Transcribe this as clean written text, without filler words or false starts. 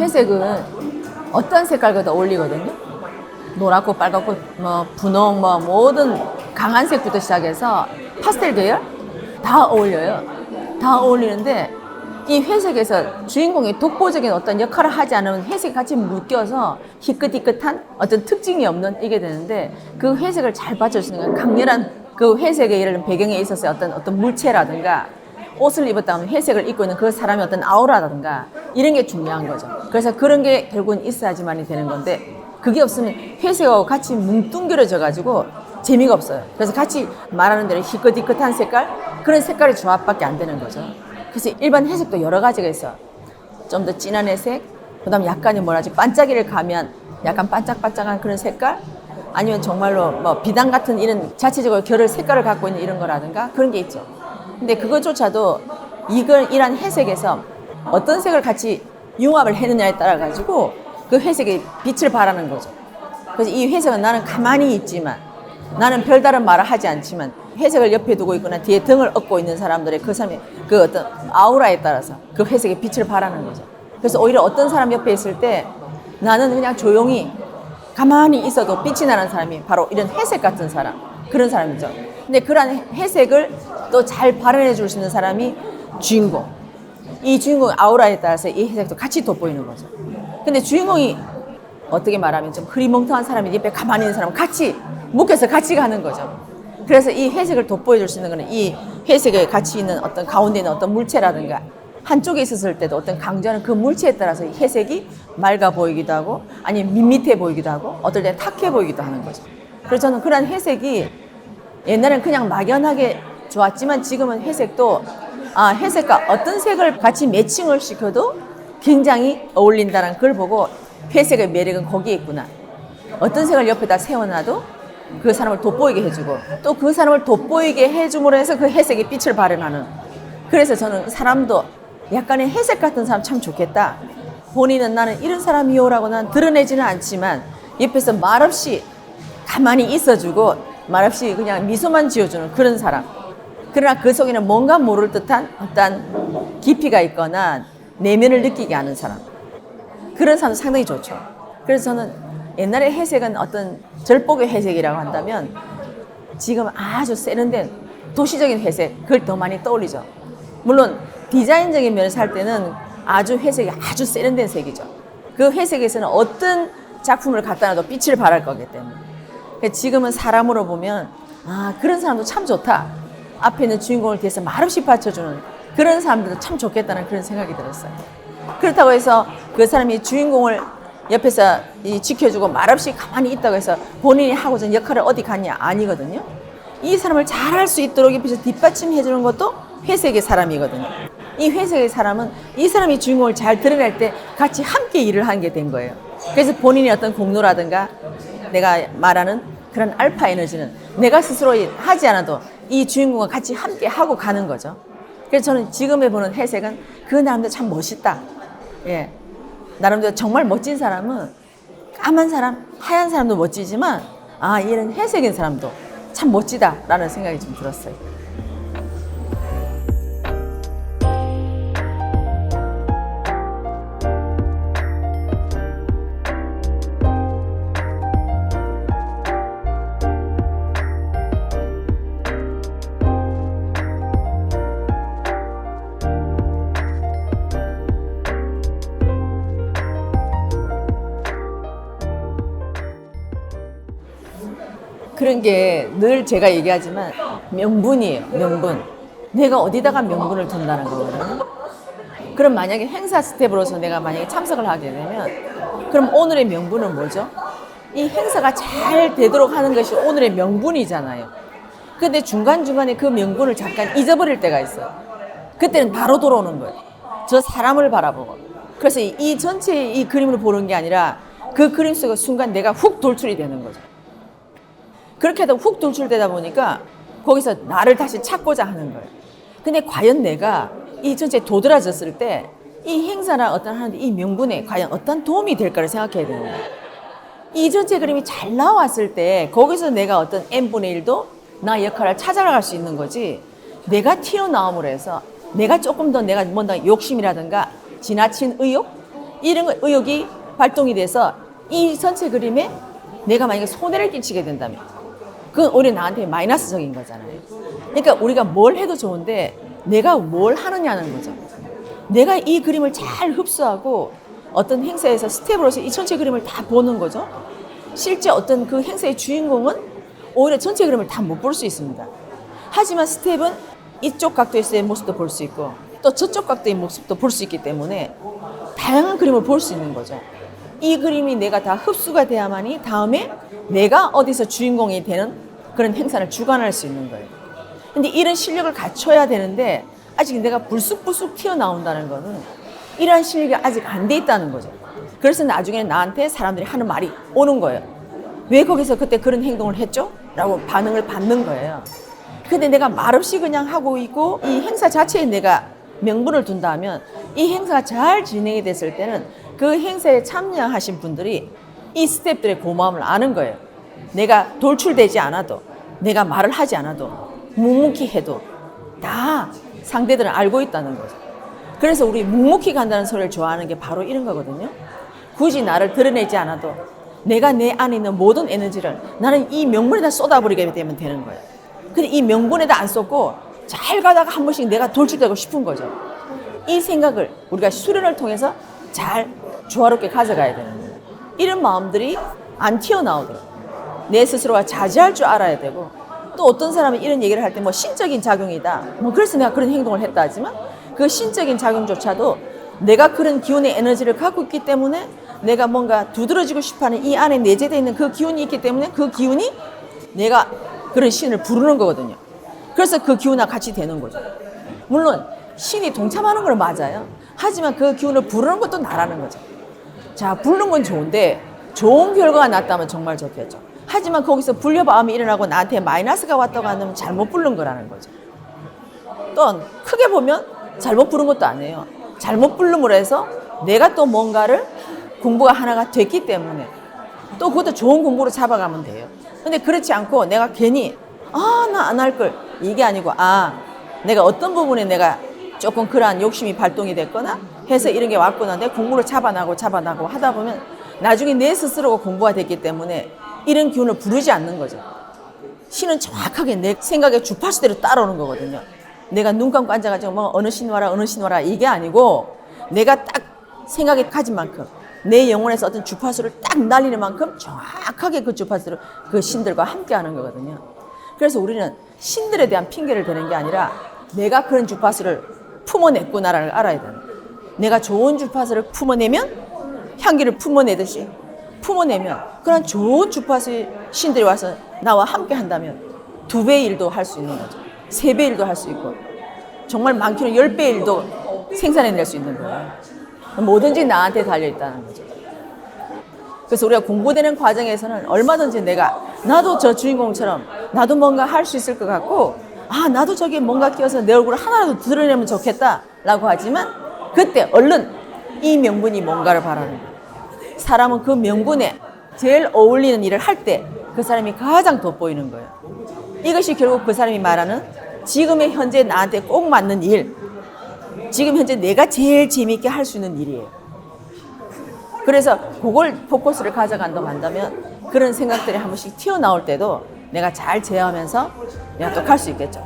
회색은 어떤 색깔과 다 어울리거든요. 노랗고 빨갛고 뭐 분홍 뭐 모든 강한 색부터 시작해서 파스텔 계열 다 어울려요. 다 어울리는데 이 회색에서 주인공이 독보적인 어떤 역할을 하지 않으면 회색이 같이 묶여서 희끗희끗한 어떤 특징이 없는 이게 되는데 그 회색을 잘 받쳐주는 건 강렬한 그 회색의 예를 들면 배경에 있어서 어떤 물체라든가 옷을 입었다 하면 회색을 입고 있는 그 사람의 어떤 아우라라든가 이런 게 중요한 거죠. 그래서 그런 게 결국은 있어야지만이 되는 건데 그게 없으면 회색하고 같이 뭉뚱그려져 가지고 재미가 없어요. 그래서 같이 말하는 대로 희끗희끗한 색깔 그런 색깔의 조합밖에 안 되는 거죠. 그래서 일반 회색도 여러 가지가 있어. 좀 더 진한 회색, 그다음 약간의 뭐라지 반짝이를 가면 약간 반짝반짝한 그런 색깔, 아니면 정말로 뭐 비단 같은 이런 자체적으로 결을 색깔을 갖고 있는 이런 거라든가 그런 게 있죠. 근데 그것조차도 이러한 회색에서 어떤 색을 같이 융합을 해느냐에 따라 가지고 그 회색의 빛을 발하는 거죠. 그래서 이 회색은 나는 가만히 있지만 나는 별다른 말을 하지 않지만 회색을 옆에 두고 있거나 뒤에 등을 업고 있는 사람들의 그 사람의 그 어떤 아우라에 따라서 그 회색의 빛을 발하는 거죠. 그래서 오히려 어떤 사람 옆에 있을 때 나는 그냥 조용히 가만히 있어도 빛이 나는 사람이 바로 이런 회색 같은 사람, 그런 사람이죠. 근데 그런 회색을 또 잘 발현해 줄 수 있는 사람이 주인공. 이 주인공의 아우라에 따라서 이 회색도 같이 돋보이는 거죠. 근데 주인공이 어떻게 말하면 좀 흐리멍텅한 사람이 옆에 가만히 있는 사람은 같이 묶여서 같이 가는 거죠. 그래서 이 회색을 돋보여 줄 수 있는 거는 이 회색에 같이 있는 어떤 가운데 있는 어떤 물체라든가 한쪽에 있었을 때도 어떤 강조하는 그 물체에 따라서 이 회색이 맑아 보이기도 하고 아니면 밋밋해 보이기도 하고 어떨 때 탁해 보이기도 하는 거죠. 그래서 저는 그런 회색이 옛날엔 그냥 막연하게 좋았지만 지금은 회색도 회색과 어떤 색을 같이 매칭을 시켜도 굉장히 어울린다는 걸 보고 회색의 매력은 거기에 있구나. 어떤 색을 옆에다 세워놔도 그 사람을 돋보이게 해주고 또 그 사람을 돋보이게 해줌으로 해서 그 회색의 빛을 발현하는. 그래서 저는 사람도 약간의 회색 같은 사람 참 좋겠다. 본인은 나는 이런 사람이요라고 난 드러내지는 않지만 옆에서 말없이 가만히 있어주고 말없이 그냥 미소만 지어주는 그런 사람. 그러나 그 속에는 뭔가 모를 듯한 어떤 깊이가 있거나 내면을 느끼게 하는 사람. 그런 사람도 상당히 좋죠. 그래서 저는 옛날에 회색은 어떤 절복의 회색이라고 한다면 지금 아주 세련된 도시적인 회색, 그걸 더 많이 떠올리죠. 물론 디자인적인 면에서 할 때는 아주 회색이 아주 세련된 색이죠. 그 회색에서는 어떤 작품을 갖다 놔도 빛을 발할 거기 때문에. 지금은 사람으로 보면 그런 사람도 참 좋다. 앞에 있는 주인공을 뒤에서 말없이 받쳐주는 그런 사람들도 참 좋겠다는 그런 생각이 들었어요. 그렇다고 해서 그 사람이 주인공을 옆에서 지켜주고 말없이 가만히 있다고 해서 본인이 하고자 하는 역할을 어디 갔냐? 아니거든요. 이 사람을 잘할 수 있도록 옆에서 뒷받침해주는 것도 회색의 사람이거든요. 이 회색의 사람은 이 사람이 주인공을 잘 드러낼 때 같이 함께 일을 하는 게 된 거예요. 그래서 본인의 어떤 공로라든가 내가 말하는 그런 알파 에너지는 내가 스스로 하지 않아도 이 주인공과 같이 함께 하고 가는 거죠. 그래서 저는 지금 해보는 회색은 그 나름대로 참 멋있다. 예. 나름대로 정말 멋진 사람은 까만 사람, 하얀 사람도 멋지지만 이런 회색인 사람도 참 멋지다라는 생각이 좀 들었어요. 그런 게 늘 제가 얘기하지만 명분이에요. 명분. 내가 어디다가 명분을 둔다는 거거든요. 그럼 만약에 행사 스텝으로서 내가 만약에 참석을 하게 되면 그럼 오늘의 명분은 뭐죠? 이 행사가 잘 되도록 하는 것이 오늘의 명분이잖아요. 근데 중간중간에 그 명분을 잠깐 잊어버릴 때가 있어요. 그때는 바로 돌아오는 거예요. 저 사람을 바라보고. 그래서 이 전체의 이 그림을 보는 게 아니라 그 그림 속에 순간 내가 훅 돌출이 되는 거죠. 그렇게 하다 훅 돌출되다 보니까 거기서 나를 다시 찾고자 하는 거예요. 근데 과연 내가 이 전체에 도드라졌을 때 이 행사나 어떤 하는데 이 명분에 과연 어떤 도움이 될까를 생각해야 되는 거예요. 이 전체 그림이 잘 나왔을 때 거기서 내가 어떤 n분의 1도 나 역할을 찾아갈 수 있는 거지, 내가 튀어나옴으로 해서 내가 조금 더 내가 뭔가 욕심이라든가 지나친 의욕, 이런 의욕이 발동이 돼서 이 전체 그림에 내가 만약에 손해를 끼치게 된다면 그건 오히려 나한테 마이너스적인 거잖아요. 그러니까 우리가 뭘 해도 좋은데 내가 뭘 하느냐는 거죠. 내가 이 그림을 잘 흡수하고 어떤 행사에서 스텝으로서 이 전체 그림을 다 보는 거죠. 실제 어떤 그 행사의 주인공은 오히려 전체 그림을 다 못 볼 수 있습니다. 하지만 스텝은 이쪽 각도에서의 모습도 볼 수 있고 또 저쪽 각도의 모습도 볼 수 있기 때문에 다양한 그림을 볼 수 있는 거죠. 이 그림이 내가 다 흡수가 돼야만이 다음에 내가 어디서 주인공이 되는 그런 행사를 주관할 수 있는 거예요. 근데 이런 실력을 갖춰야 되는데 아직 내가 불쑥불쑥 튀어나온다는 거는 이러한 실력이 아직 안 돼 있다는 거죠. 그래서 나중에 나한테 사람들이 하는 말이 오는 거예요. 왜 거기서 그때 그런 행동을 했죠? 라고 반응을 받는 거예요. 근데 내가 말없이 그냥 하고 있고 이 행사 자체에 내가 명분을 둔다면 이 행사가 잘 진행이 됐을 때는 그 행사에 참여하신 분들이 이 스태프들의 고마움을 아는 거예요. 내가 돌출되지 않아도 내가 말을 하지 않아도 묵묵히 해도 다 상대들은 알고 있다는 거죠. 그래서 우리 묵묵히 간다는 소리를 좋아하는 게 바로 이런 거거든요. 굳이 나를 드러내지 않아도 내가 내 안에 있는 모든 에너지를 나는 이 명분에다 쏟아버리게 되면 되는 거예요. 근데 이 명분에다 안 쏟고 잘 가다가 한 번씩 내가 돌출되고 싶은 거죠. 이 생각을 우리가 수련을 통해서 잘 조화롭게 가져가야 되는 거예요. 이런 마음들이 안 튀어나오도록 내 스스로가 자제할 줄 알아야 되고 또 어떤 사람은 이런 얘기를 할 때 뭐 신적인 작용이다. 뭐 그래서 내가 그런 행동을 했다 하지만 그 신적인 작용조차도 내가 그런 기운의 에너지를 갖고 있기 때문에 내가 뭔가 두드러지고 싶어하는 이 안에 내재되어 있는 그 기운이 있기 때문에 그 기운이 내가 그런 신을 부르는 거거든요. 그래서 그 기운과 같이 되는 거죠. 물론 신이 동참하는 건 맞아요. 하지만 그 기운을 부르는 것도 나라는 거죠. 자, 부르는 건 좋은데 좋은 결과가 났다면 정말 좋겠죠. 하지만 거기서 불려마음이 일어나고 나한테 마이너스가 왔다고 하면 잘못 부른 거라는 거죠. 또 크게 보면 잘못 부른 것도 아니에요. 잘못 부름으로 해서 내가 또 뭔가를 공부가 하나가 됐기 때문에 또 그것도 좋은 공부로 잡아가면 돼요. 근데 그렇지 않고 내가 괜히 나 안 할 걸 이게 아니고 내가 어떤 부분에 내가 조금 그러한 욕심이 발동이 됐거나 해서 이런 게 왔구나 내 공부를 잡아나고 하다 보면 나중에 내 스스로가 공부가 됐기 때문에 이런 기운을 부르지 않는 거죠. 신은 정확하게 내 생각의 주파수대로 따라오는 거거든요. 내가 눈 감고 앉아가지고 뭐 어느 신 와라 이게 아니고 내가 딱 생각에 가진 만큼 내 영혼에서 어떤 주파수를 딱 날리는 만큼 정확하게 그 주파수로 그 신들과 함께 하는 거거든요. 그래서 우리는 신들에 대한 핑계를 대는 게 아니라 내가 그런 주파수를 품어냈구나를 알아야 돼요. 내가 좋은 주파수를 품어내면 향기를 품어내듯이 품어내면 그런 좋은 주파수의 신들이 와서 나와 함께 한다면 2배의 일도 할 수 있는 거죠. 3배의 일도 할 수 있고 정말 많게는 10배의 일도 생산해낼 수 있는 거예요. 뭐든지 나한테 달려있다는 거죠. 그래서 우리가 공부되는 과정에서는 얼마든지 나도 저 주인공처럼 나도 뭔가 할 수 있을 것 같고 나도 저기 뭔가 끼어서 내 얼굴을 하나라도 드러내면 좋겠다 라고 하지만 그때 얼른 이 명분이 뭔가를 바라는 거예요. 사람은 그 명분에 제일 어울리는 일을 할 때 그 사람이 가장 돋보이는 거예요. 이것이 결국 그 사람이 말하는 지금의 현재 나한테 꼭 맞는 일, 지금 현재 내가 제일 재미있게 할 수 있는 일이에요. 그래서 그걸 포커스를 가져간다고 한다면 그런 생각들이 한 번씩 튀어나올 때도 내가 잘 제어하면서 내가 또 할 수 있겠죠.